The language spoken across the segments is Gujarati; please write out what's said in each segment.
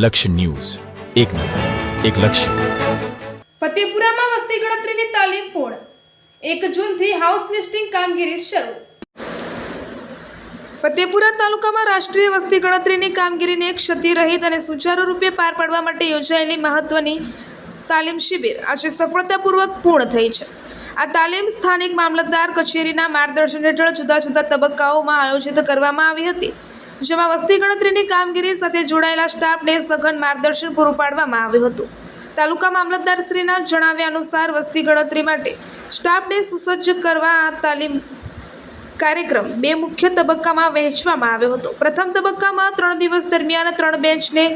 લક્ષ્ય ન્યૂઝ, એક નજર, એક લક્ષ્ય. ફતેપુરામાં વસ્તી ગણતરીની તાલીમ પૂર્ણ. 1 જૂનથી હાઉસ લિસ્ટિંગ કામગીરી શરૂ. ફતેપુરા તાલુકામાં રાષ્ટ્રીય વસ્તી ગણતરીની કામગીરીને ક્ષતિરહિત અને સુચારુ રૂપે પાર પાડવા માટે યોજાયેલી મહત્વની તાલીમ શિબિર આજે સફળતાપૂર્વક પૂર્ણ થઈ છે. આ તાલીમ સ્થાનિક મામલતદાર કચેરીના માર્ગદર્શન હેઠળ જુદા જુદા તબક્કાઓમાં આયોજિત કરવામાં આવી હતી, જેમાં વસ્તી ગણતરીની કામગીરી સાથે જોડાયેલા સ્ટાફને સઘન માર્ગદર્શન પૂરું પાડવામાં આવ્યું હતું. તાલુકા મામલતદારશ્રીના જણાવ્યા અનુસાર વસ્તી ગણતરી માટે સ્ટાફને સુસજ્જ કરવા આ તાલીમ કાર્યક્રમ 2 મુખ્ય તબક્કામાં વહેંચવામાં આવ્યો હતો. પ્રથમ તબક્કામાં 3 દિવસ દરમિયાન 3 બેન્ચને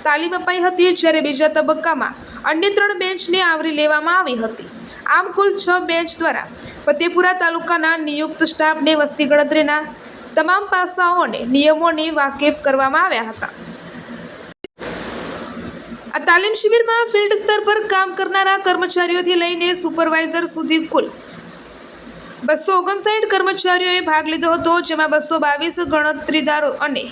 તાલીમ અપાઈ હતી, જ્યારે બીજા તબક્કામાં અન્ય 3 બેન્ચને આવરી લેવામાં આવી હતી. આમ કુલ 6 બેન્ચ દ્વારા ફતેપુરા તાલુકાના નિયુક્ત સ્ટાફને વસ્તી ગણતરીના તમામ પાસાઓ અને નિયમોની વાકેફ કરવામાં આવ્યા હતા. આ તાલીમ શિબિરમાં ફિલ્ડ સ્તર પર કામ કરનારા કર્મચારીઓથી લઈને સુપરવાઇઝર સુધી કુલ 259 કર્મચારીઓએ ભાગ લીધો હતો, જેમાં 222 ગણતરીદારો અને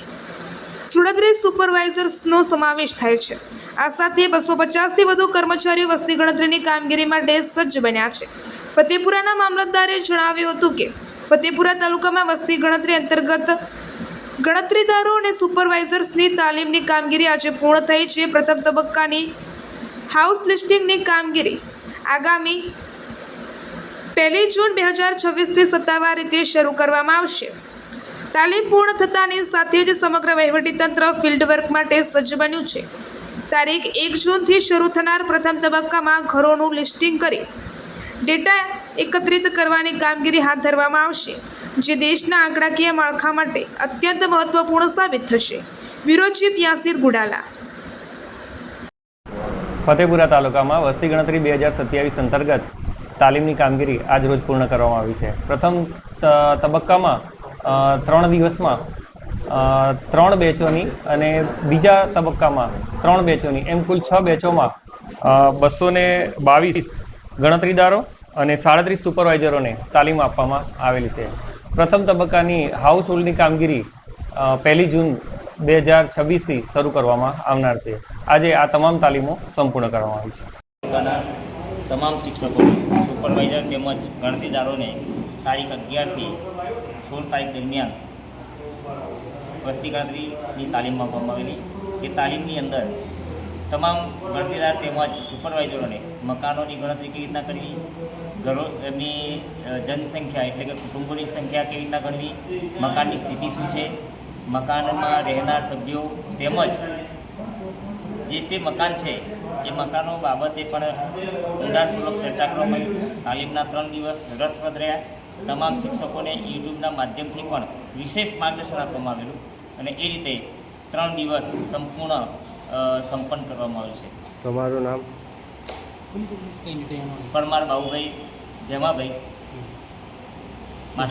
37 સુપરવાઇઝર્સનો સમાવેશ થાય છે. આ સાથે 250થી વધુ કર્મચારીઓ વસ્તી ગણતરીની કામગીરી માટે સજ્જ બન્યા છે. ફતેપુરાના મામલતદારે જણાવ્યું હતું કે ફતેપુરા તાલુકામાં વસ્તી ગણતરી અંતર્ગત ગણતરીદારો અને સુપરવાઇઝર્સની તાલીમની કામગીરી આજે પૂર્ણ થઈ છે. પ્રથમ તબક્કાની હાઉસ લિસ્ટિંગની કામગીરી આગામી 1 જૂન 2026થી સત્તાવાર રીતે શરૂ કરવામાં આવશે. તાલીમ પૂર્ણ થતાની સાથે જ સમગ્ર વહીવટીતંત્ર ફિલ્ડ વર્ક માટે સજ્જ બન્યું છે. તારીખ 1 જૂનથી શરૂ થનાર પ્રથમ તબક્કામાં ઘરોનું લિસ્ટિંગ કરી ડેટા એકત્રિત કરવાની કામગીરી હાથ ધરવામાં આવશે, જે દેશના આંકડાકીય માળખા માટે અત્યંત મહત્વપૂર્ણ સાબિત થશે. Bureau chief Yasir Gudala. ફતેપુરા તાલુકામાં વસ્તી ગણતરી 2027 અંતર્ગત તાલીમની કામગીરી આજ રોજ પૂર્ણ કરવામાં આવી છે. પ્રથમ તબક્કામાં 3 દિવસમાં 3 બેચોની અને બીજા તબક્કામાં 3 બેચોની એમ કુલ 6 બેચોમાં 222 ગણતરીદારો અને 37 સુપરવાઇઝરોને તાલીમ આપવામાં આવેલી છે. પ્રથમ તબક્કાની હાઉસ હોલ્ડની કામગીરી 1 જૂન 2026થી શરૂ કરવામાં આવનાર છે. આજે આ તમામ તાલીમો સંપૂર્ણ કરવામાં આવી છે. તમામ શિક્ષકોને, સુપરવાઇઝર તેમજ ગણતરીદારોને તારીખ 11થી 16 તારીખ દરમિયાન વસ્તી ગણતરીની તાલીમ આપવામાં આવેલી. એ તાલીમની અંદર તમામ ગણતરીદાર તેમજ સુપરવાઇઝરોને મકાનોની ગણતરી કેવી રીતના કરવી, ઘરો એમની જનસંખ્યા એટલે કે કુટુંબોની સંખ્યા કેવી રીતના ગણવી, મકાનની સ્થિતિ શું છે, મકાનમાં રહેનાર સભ્યો તેમજ જે તે મકાન છે એ મકાનો બાબતે પણ ઊંડાણપૂર્વક ચર્ચા કરવામાં આવી. તાલીમના 3 દિવસ રસપ્રદ રહ્યા. તમામ શિક્ષકોને યુટ્યુબના માધ્યમથી પણ વિશેષ માર્ગદર્શન આપવામાં આવેલું અને એ રીતે 3 દિવસ સંપૂર્ણ સંપન્ન કરવામાં આવ્યું છે. તમારું નામ? પરમાર બાબુભાઈ, જેમાભાઈ,